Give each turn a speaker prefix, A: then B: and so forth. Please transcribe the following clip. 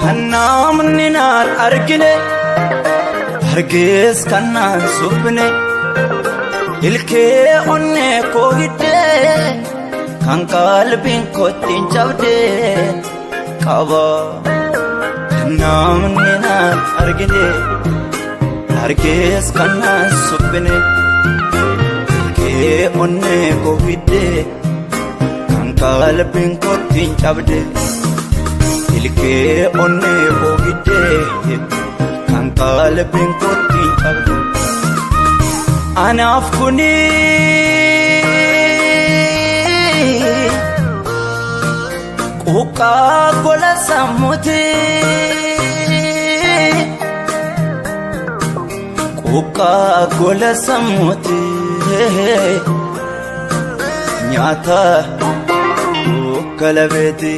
A: Kannaamninaan argine hargees kannaan suphine ilkee onnee koo hiddee kan qalbiin kottiin cabdee qaba. Kannaamninaan argine hargees kannaan suphine ilkee onnee koo hiddee kan qalbiin kottiin cabdee ilkee onnee koo hiddee kan qalbiin kottiin cabdee. Anaaf kuni quuqqaa gola sammuuti quuqqaa gola sammuuti nyaata galabeeti.